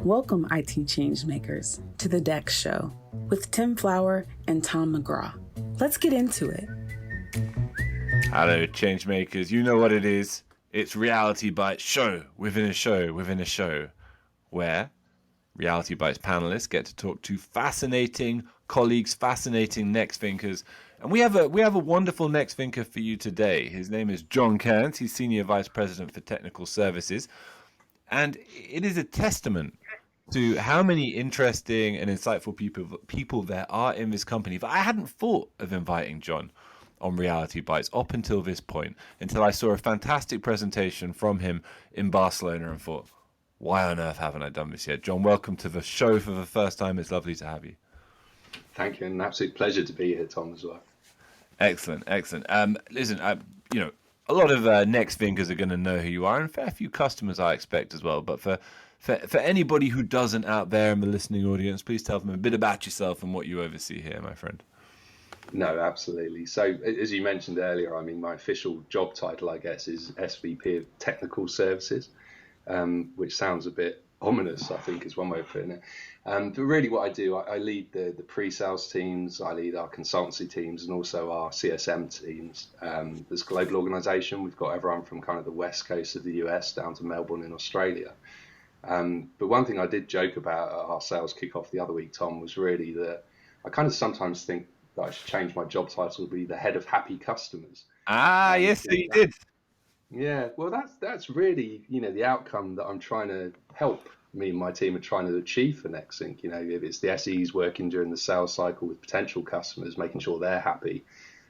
Welcome, IT changemakers, to the DEX Show with Tim Flower and Tom McGraw. Let's get into it. Hello, changemakers. You know what it is. It's Reality Bytes show within a show within a show, where Reality Bytes panelists get to talk to fascinating colleagues, fascinating Nexthinkers. And we have a wonderful Nexthinker for you today. His name is Jon Cairns. He's Senior Vice President for Technical Services. And it is a testament to how many interesting and insightful people there are in this company. But I hadn't thought of inviting Jon on Reality Bytes up until this point, until I saw a fantastic presentation from him in Barcelona and thought, why on earth haven't I done this yet? Jon, welcome to the show for the first time. It's lovely to have you. Thank you, and an absolute pleasure to be here, Tom, as well. Excellent. Listen, a lot of Nexthinkers are going to know who you are, and a fair few customers I expect as well. But for anybody who doesn't out there in the listening audience, please tell them a bit about yourself and what you oversee here, my friend. No, absolutely. So, as you mentioned earlier, I mean, my official job title, I guess, is SVP of Technical Services, which sounds a bit ominous, I think, is one way of putting it. But really what I do, I lead the pre-sales teams, I lead our consultancy teams, and also our CSM teams. This global organization, we've got everyone from kind of the west coast of the US down to Melbourne in Australia. But one thing I did joke about at our sales kickoff the other week, Tom, was really that I kind of sometimes think that I should change my job title to be the head of happy customers. Yes, you did. Yeah, well, that's really, the outcome that I'm trying to help. Me and my team are trying to achieve for Nexthink. If it's the SEs working during the sales cycle with potential customers, making sure they're happy,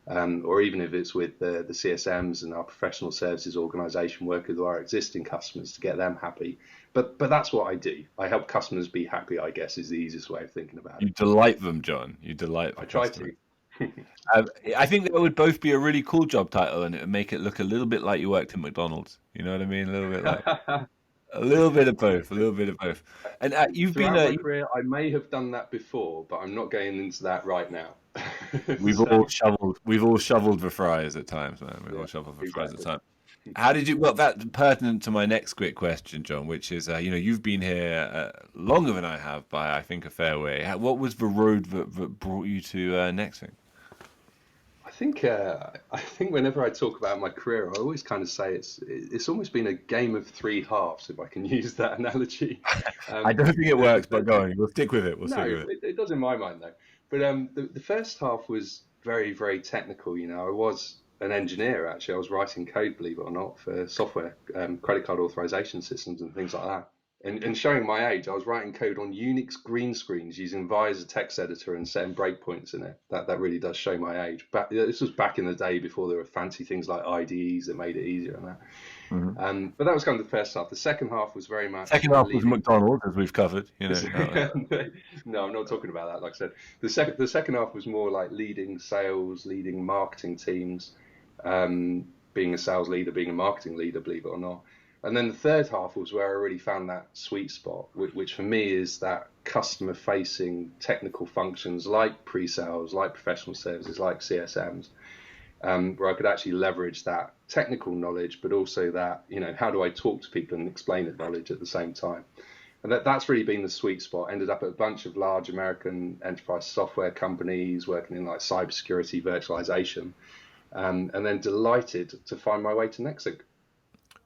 or even if it's with the CSMs and our professional services organization working with our existing customers to get them happy. But that's what I do. I help customers be happy, I guess, is the easiest way of thinking about it. You delight them, Jon. You delight them. I try to. I think that would both be a really cool job title, and it would make it look a little bit like you worked at McDonald's. You know what I mean? A little bit like a little bit of both. And you've Throughout been my career, I may have done that before, but I'm not going into that right now. We've all shoveled the fries at times, man. We've all shoveled the fries at times. How did you? Well, that's pertinent to my next quick question, Jon, which is, you've been here longer than I have by, I think, a fair way. What was the road that brought you to Nexthink? I think whenever I talk about my career, I always kind of say it's almost been a game of three halves, if I can use that analogy. I don't think it works, but go on. We'll stick with it. It does in my mind, though. But the first half was very, very technical. I was an engineer, actually. I was writing code, believe it or not, for software, credit card authorization systems and things like that. And showing my age, I was writing code on Unix green screens using Vi as a text editor and setting breakpoints in it. That really does show my age. This was back in the day before there were fancy things like IDEs that made it easier and that. Mm-hmm. But that was kind of the first half. The second half was very much... Second half was McDonald's, as we've covered. No, I'm not talking about that, like I said. The second half was more like leading sales, leading marketing teams, being a sales leader, being a marketing leader, believe it or not. And then the third half was where I really found that sweet spot, which for me is that customer-facing technical functions like pre-sales, like professional services, like CSMs, where I could actually leverage that technical knowledge, but also that, how do I talk to people and explain that knowledge at the same time? And that's really been the sweet spot. Ended up at a bunch of large American enterprise software companies working in like cybersecurity, virtualization, and then delighted to find my way to Nexthink,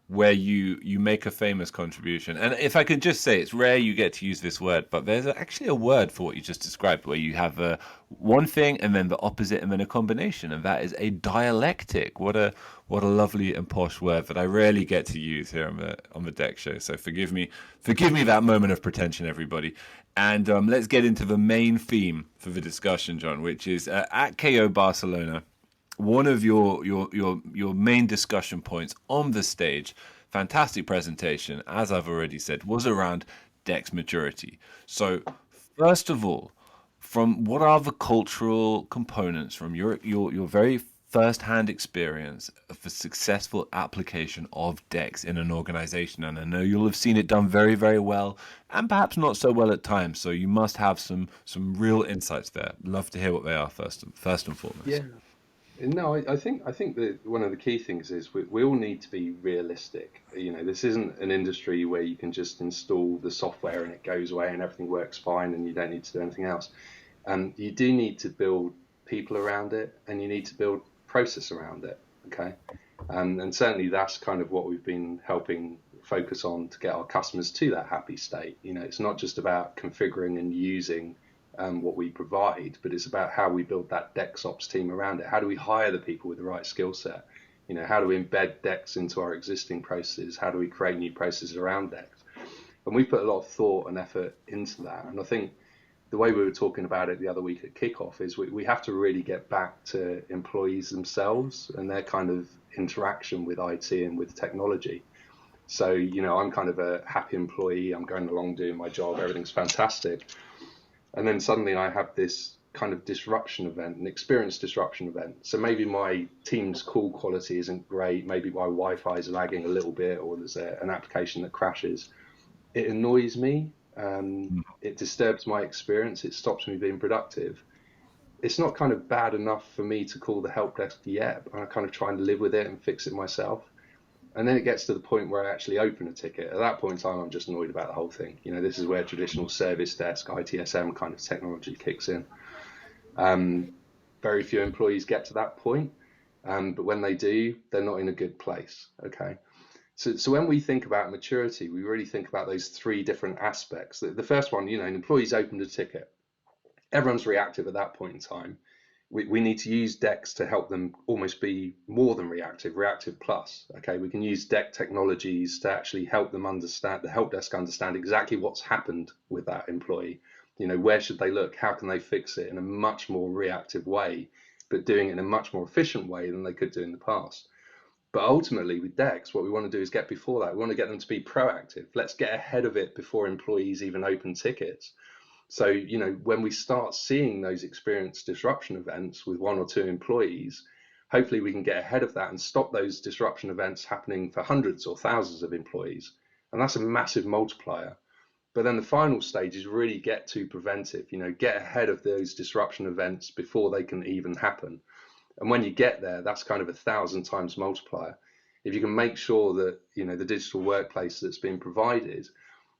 where you make a famous contribution. And if I could just say, it's rare you get to use this word, but there's actually a word for what you just described, where you have one thing and then the opposite and then a combination, and that is a dialectic. What a lovely and posh word that I rarely get to use here on the DEX show. So forgive me that moment of pretension, everybody. And let's get into the main theme for the discussion, Jon, which is at KO Barcelona. One of your main discussion points on the stage, fantastic presentation, as I've already said, was around DEX maturity. So first of all, from what are the cultural components from your very first-hand experience of the successful application of DEX in an organization? And I know you'll have seen it done very, very well, and perhaps not so well at times. So you must have some real insights there. Love to hear what they are first and foremost. Yeah. No, I think that one of the key things is we all need to be realistic. This isn't an industry where you can just install the software and it goes away and everything works fine and you don't need to do anything else. You do need to build people around it, and you need to build process around it. Okay, and certainly that's kind of what we've been helping focus on to get our customers to that happy state. It's not just about configuring and using what we provide, but it's about how we build that DEX ops team around it. How do we hire the people with the right skill set? How do we embed DEX into our existing processes? How do we create new processes around DEX? And we put a lot of thought and effort into that. And I think the way we were talking about it the other week at kickoff is we have to really get back to employees themselves and their kind of interaction with IT and with technology. So, I'm kind of a happy employee. I'm going along doing my job. Everything's fantastic. And then suddenly I have this kind of disruption event, an experience disruption event. So maybe my team's call quality isn't great. Maybe my Wi-Fi is lagging a little bit, or there's an application that crashes. It annoys me. It disturbs my experience. It stops me being productive. It's not kind of bad enough for me to call the help desk yet. I'm kind of trying to live with it and fix it myself. And then it gets to the point where I actually open a ticket. At that point in time, I'm just annoyed about the whole thing. This is where traditional service desk, ITSM kind of technology kicks in. Very few employees get to that point, but when they do, they're not in a good place. Okay. So when we think about maturity, we really think about those three different aspects. The first one, an employee's opened a ticket. Everyone's reactive at that point in time. We need to use DEX to help them almost be more than reactive plus. Okay, we can use DEX technologies to actually help them understand, the help desk understand exactly what's happened with that employee. Where should they look? How can they fix it in a much more reactive way, but doing it in a much more efficient way than they could do in the past. But ultimately with DEX, what we want to do is get before that. We want to get them to be proactive. Let's get ahead of it before employees even open tickets. So, when we start seeing those experience disruption events with one or two employees, hopefully we can get ahead of that and stop those disruption events happening for hundreds or thousands of employees. And that's a massive multiplier. But then the final stage is really get to preventive, get ahead of those disruption events before they can even happen. And when you get there, that's kind of 1,000 times multiplier. If you can make sure that, the digital workplace that's being provided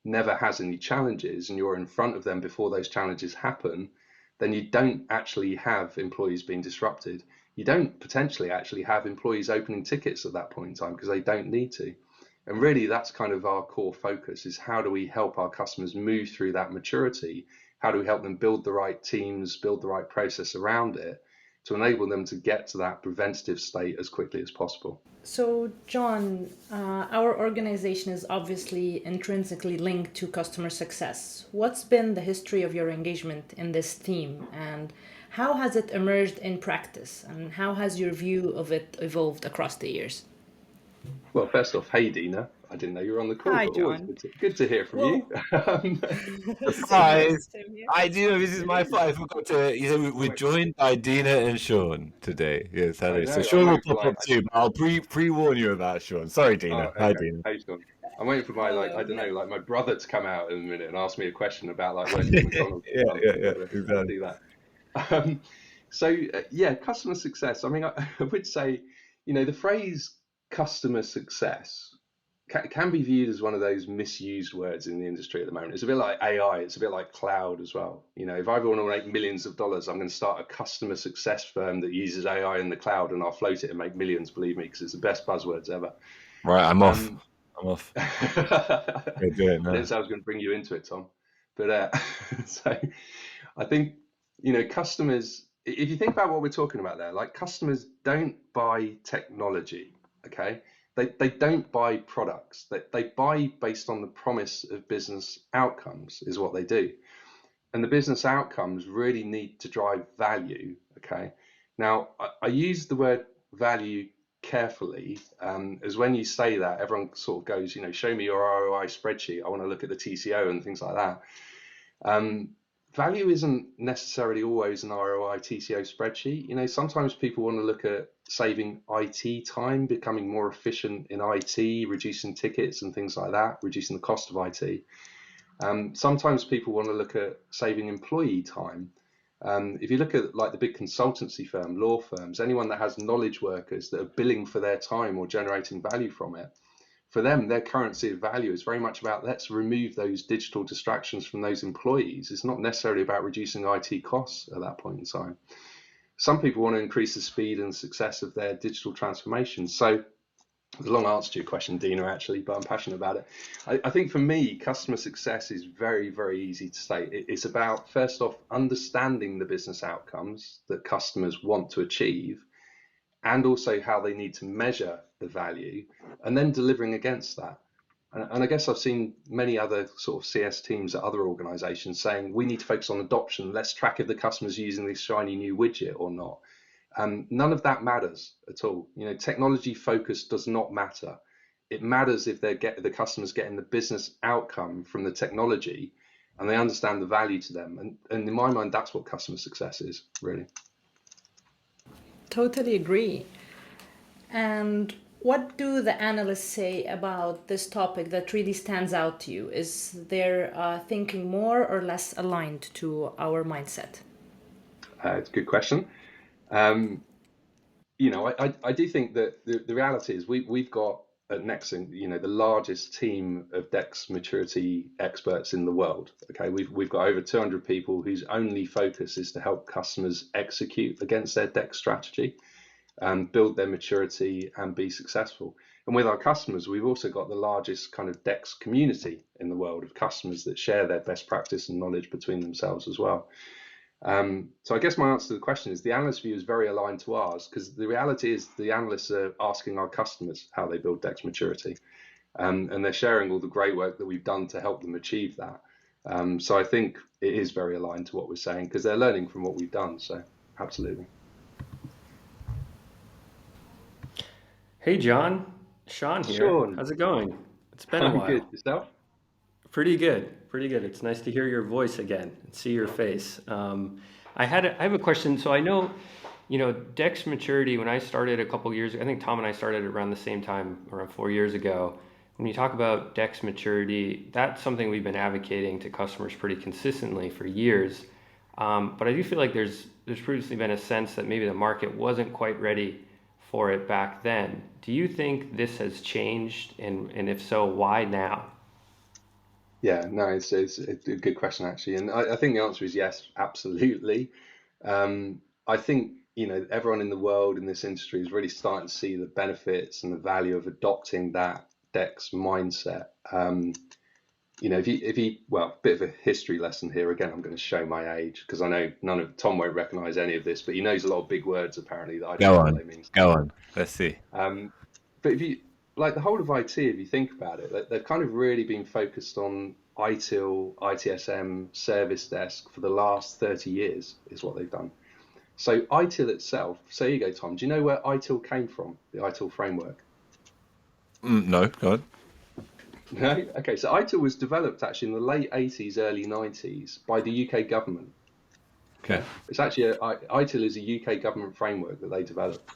never has any challenges and you're in front of them before those challenges happen, then you don't actually have employees being disrupted. You don't potentially actually have employees opening tickets at that point in time because they don't need to. And really that's kind of our core focus, is how do we help our customers move through that maturity? How do we help them build the right teams, build the right process around it to enable them to get to that preventative state as quickly as possible? So, Jon, our organization is obviously intrinsically linked to customer success. What's been the history of your engagement in this theme, and how has it emerged in practice, and how has your view of it evolved across the years? Well, first off, hey Dina, I didn't know you were on the call. Hi, But always Jon. good to hear from you. Surprise! I do. This is my fault. I forgot to. We're joined by Dina and Sean today. Yes, hello. So Sean will pop up too, but I'll pre-warn you about Sean. Sorry, Dina. Okay. Hi, Dina. Hey, Sean. I'm waiting for my I don't know, my brother to come out in a minute and ask me a question about working at McDonald's. yeah, exactly. Do that. So customer success. I mean, I would say, the phrase customer success can be viewed as one of those misused words in the industry at the moment. It's a bit like AI. It's a bit like cloud as well. If I want to make millions of dollars, I'm going to start a customer success firm that uses AI in the cloud, and I'll float it and make millions. Believe me, because it's the best buzzwords ever. Right, I'm off. I didn't say I was going to bring you into it, Tom. But so I think, customers, if you think about what we're talking about there, like customers don't buy technology, okay? They don't buy products. They buy based on the promise of business outcomes is what they do. And the business outcomes really need to drive value, okay? Now, I use the word value carefully, as when you say that, everyone sort of goes, show me your ROI spreadsheet. I want to look at the TCO and things like that. Value isn't necessarily always an ROI TCO spreadsheet. Sometimes people want to look at saving IT time, becoming more efficient in IT, reducing tickets and things like that, reducing the cost of IT. Sometimes people want to look at saving employee time. If you look at like the big consultancy firm, law firms, anyone that has knowledge workers that are billing for their time or generating value from it, for them, their currency of value is very much about let's remove those digital distractions from those employees. It's not necessarily about reducing IT costs at that point in time. Some people want to increase the speed and success of their digital transformation. So there's a long answer to your question, Dina, actually, but I'm passionate about it. I think for me, customer success is very, very easy to state. It's about, first off, understanding the business outcomes that customers want to achieve, and also how they need to measure the value, and then delivering against that. And I guess I've seen many other sort of CS teams at other organizations saying, we need to focus on adoption. Let's track if the customer's using this shiny new widget or not. None of that matters at all. Technology focus does not matter. It matters if the customer's getting the business outcome from the technology and they understand the value to them. And in my mind, that's what customer success is, really. Totally agree. And what do the analysts say about this topic that really stands out to you? Is their thinking more or less aligned to our mindset? It's a good question. I do think that the reality is we've got at Nexthink, the largest team of DEX maturity experts in the world. Okay, we've got over 200 people whose only focus is to help customers execute against their DEX strategy and build their maturity and be successful. And with our customers, we've also got the largest kind of DEX community in the world of customers that share their best practice and knowledge between themselves as well. So I guess my answer to the question is the analyst view is very aligned to ours, because the reality is the analysts are asking our customers how they build DEX maturity, and they're sharing all the great work that we've done to help them achieve that. So I think it is very aligned to what we're saying, because they're learning from what we've done. So absolutely. Hey, Jon. Sean here. Sean. How's it going? It's been a while. Good. Yourself? Pretty good. Pretty good. It's nice to hear your voice again and see your face. I have a question. So I know, DEX maturity, when I started a couple years ago, I think Tom and I started around the same time, around 4 years ago. When you talk about DEX maturity, that's something we've been advocating to customers pretty consistently for years. But I do feel like there's previously been a sense that maybe the market wasn't quite ready for it back then. Do you think this has changed? And if so, why now? Yeah, no, it's a good question, actually. And I think the answer is yes, absolutely. I think, everyone in the world in this industry is really starting to see the benefits and the value of adopting that DEX mindset. Well, a bit of a history lesson here. Again, I'm going to show my age, because I know Tom won't recognize any of this, but he knows a lot of big words apparently that I don't know what they mean. Go on. Let's see. But if you like the whole of IT, if you think about it, they've kind of really been focused on ITIL, ITSM, service desk for the last 30 years is what they've done. So ITIL itself, so here you go, Tom. Do you know where ITIL came from, the ITIL framework? No, go on. No? Okay, so ITIL was developed actually in the late 80s, early 90s by the UK government. Okay. It's actually, ITIL is a UK government framework that they developed.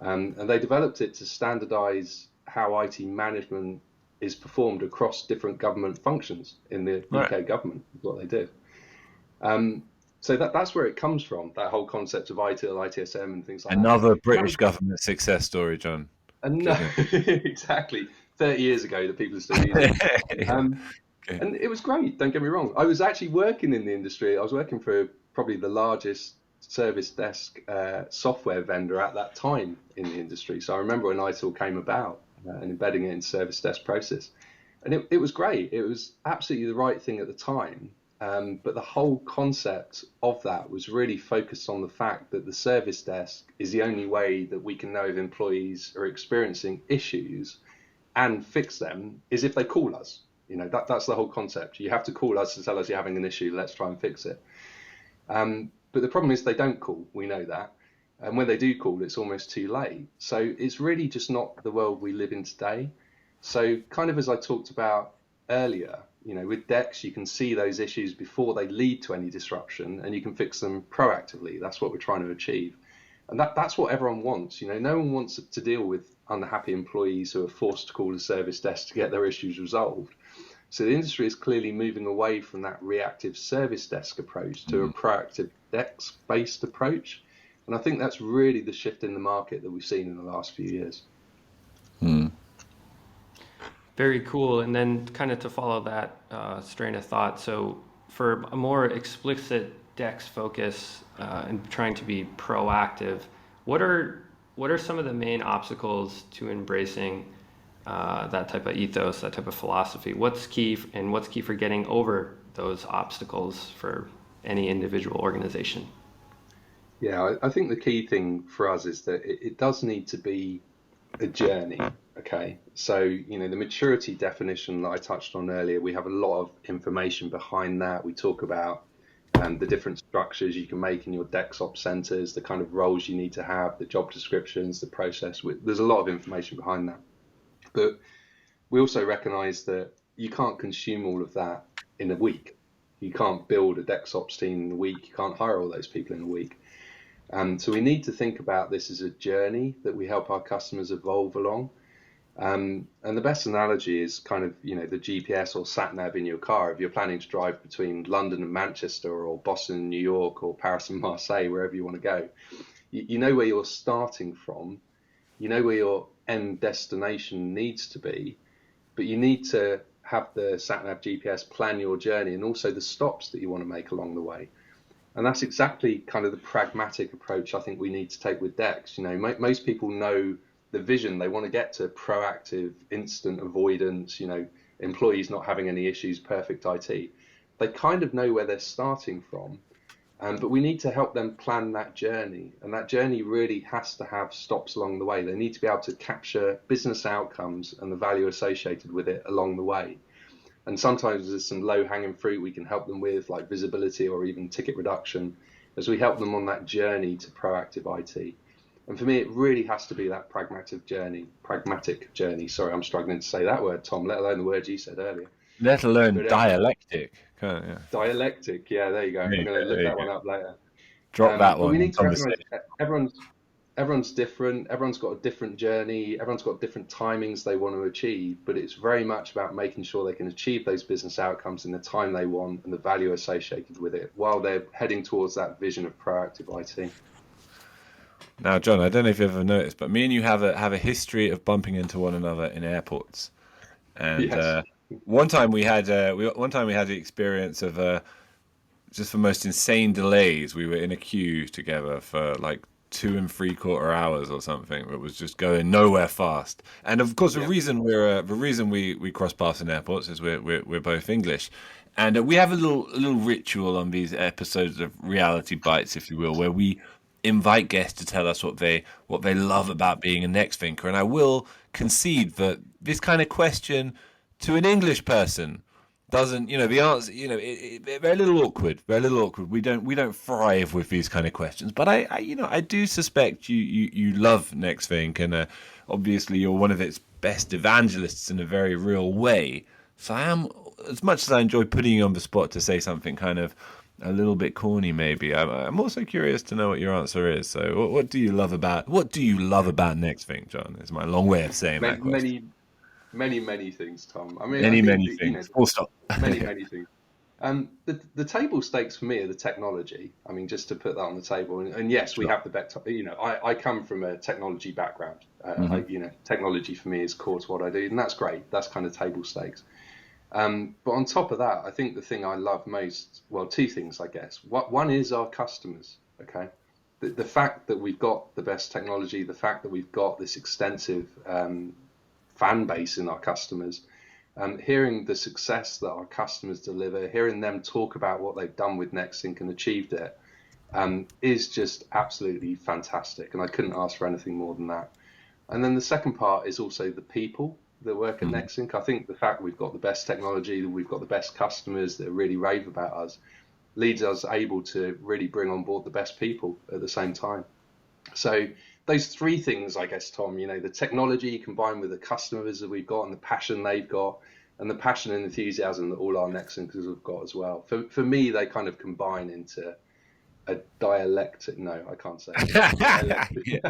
And they developed it to standardize how IT management is performed across different government functions in the UK government, is what they did. So that's where it comes from, that whole concept of ITIL, ITSM and things like Another that. British government success story, Jon. No, exactly. 30 years ago, the people are still using it. Okay. And it was great, don't get me wrong. I was actually working in the industry. I was working for probably the largest service desk software vendor at that time in the industry. So I remember when ITIL came about and embedding it in service desk process. And it was great. It was absolutely the right thing at the time. But the whole concept of that was really focused on the fact that the service desk is the only way that we can know if employees are experiencing issues and fix them is if they call us. That's the whole concept. You have to call us to tell us you're having an issue. Let's try and fix it. But the problem is they don't call. We know that. And when they do call, it's almost too late. So it's really just not the world we live in today. So kind of as I talked about earlier, with DEX, you can see those issues before they lead to any disruption and you can fix them proactively. That's what we're trying to achieve. And that's what everyone wants. No one wants to deal with unhappy employees who are forced to call the service desk to get their issues resolved. So the industry is clearly moving away from that reactive service desk approach to a proactive DEX-based approach. And I think that's really the shift in the market that we've seen in the last few years. Very cool. And then kind of to follow that strain of thought, so for a more explicit DEX focus and trying to be proactive, what are some of the main obstacles to embracing that type of ethos, that type of philosophy? What's key for getting over those obstacles for any individual organization? Yeah, I think the key thing for us is that it does need to be a journey. Okay, so the maturity definition that I touched on earlier, we have a lot of information behind that. We talk about the different structures you can make in your DEX ops centers, the kind of roles you need to have, the job descriptions, the process. There's a lot of information behind that. But we also recognize that you can't consume all of that in a week. You can't build a DEX ops team in a week. You can't hire all those people in a week. So we need to think about this as a journey that we help our customers evolve along. And the best analogy is kind of, the GPS or sat nav in your car. If you're planning to drive between London and Manchester, or Boston and New York, or Paris and Marseille, wherever you want to go, you know where you're starting from, you know where your end destination needs to be, but you need to have the sat nav GPS plan your journey and also the stops that you want to make along the way. And that's exactly kind of the pragmatic approach I think we need to take with DEX. Most people know the vision. They want to get to proactive instant avoidance, employees not having any issues, perfect IT. They kind of know where they're starting from, but we need to help them plan that journey. And that journey really has to have stops along the way. They need to be able to capture business outcomes and the value associated with it along the way. And sometimes there's some low-hanging fruit we can help them with, like visibility or even ticket reduction, as we help them on that journey to proactive IT. And for me, it really has to be that pragmatic journey. Sorry, I'm struggling to say that word, Tom, let alone the words you said earlier. Let alone dialectic. Yeah. Dialectic, yeah, there you go. I'm going to look that one up later. Drop that one. But we need to recognize everyone's different. Everyone's got a different journey. Everyone's got different timings they want to achieve. But it's very much about making sure they can achieve those business outcomes in the time they want and the value associated with it while they're heading towards that vision of proactive IT. Now, John, I don't know if you've ever noticed, but me and you have a history of bumping into one another in airports. And Yes. one time we had the experience of just the most insane delays. We were in a queue together for like 2 3/4 hours or something. It was just going nowhere fast. And of course, the reason we cross paths in airports is we're both English, and we have a little ritual on these episodes of Reality Bytes, if you will, where we invite guests to tell us what they love about being a Nexthinker. And I will concede that this kind of question to an English person doesn't, the answer, they're a little awkward. We don't thrive with these kind of questions. But I do suspect you love Nexthink, and obviously you're one of its best evangelists in a very real way. So I am, as much as I enjoy putting you on the spot to say something kind of a little bit corny, maybe, I'm also curious to know what your answer is. So what do you love about Nexthink, John? Is my long way of saying that question. Many things, Tom. I mean, many things. Full stop. many things. The table stakes for me are the technology. I mean, just to put that on the table. And yes, we have the best. I come from a technology background. Technology for me is core to what I do, and that's great. That's kind of table stakes. But on top of that, I think the thing I love most, well, 2 things, I guess. One is our customers. Okay, the fact that we've got the best technology, the fact that we've got this extensive fan base in our customers, hearing the success that our customers deliver, hearing them talk about what they've done with Nexthink and achieved it, is just absolutely fantastic. And I couldn't ask for anything more than that. And then the second part is also the people that work at Nexthink. I think the fact we've got the best technology, that we've got the best customers that really rave about us, leads us able to really bring on board the best people at the same time. So those 3 things, I guess, Tom, the technology combined with the customers that we've got and the passion they've got, and the passion and enthusiasm that all our Nexthinkers have got as well. For me, they kind of combine into a dialectic. No, I can't say it. Dialectic.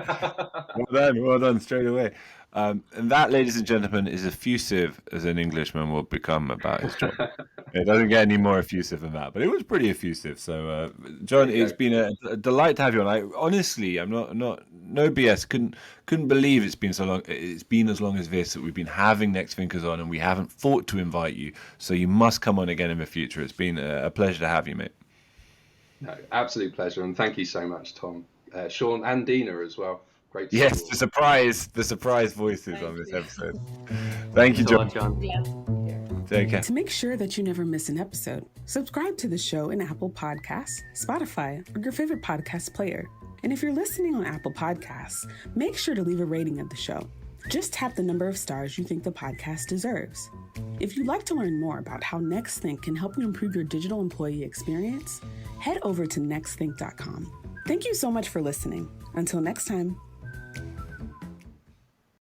Well done straight away. And that, ladies and gentlemen, is effusive as an Englishman will become about his job. It doesn't get any more effusive than that, but it was pretty effusive. So, John, it's been a delight to have you on. Honestly, I'm not no BS. Couldn't believe it's been so long. It's been as long as this that we've been having Nexthinkers on, and we haven't thought to invite you. So you must come on again in the future. It's been a pleasure to have you, mate. No, absolute pleasure, and thank you so much, Tom, Sean, and Dina as well. Great. Yes, the surprise voices on this episode. Thank you, John. Take care. To make sure that you never miss an episode, subscribe to the show in Apple Podcasts, Spotify, or your favorite podcast player. And if you're listening on Apple Podcasts, make sure to leave a rating of the show. Just tap the number of stars you think the podcast deserves. If you'd like to learn more about how Nexthink can help you improve your digital employee experience, head over to nexthink.com. Thank you so much for listening. Until next time.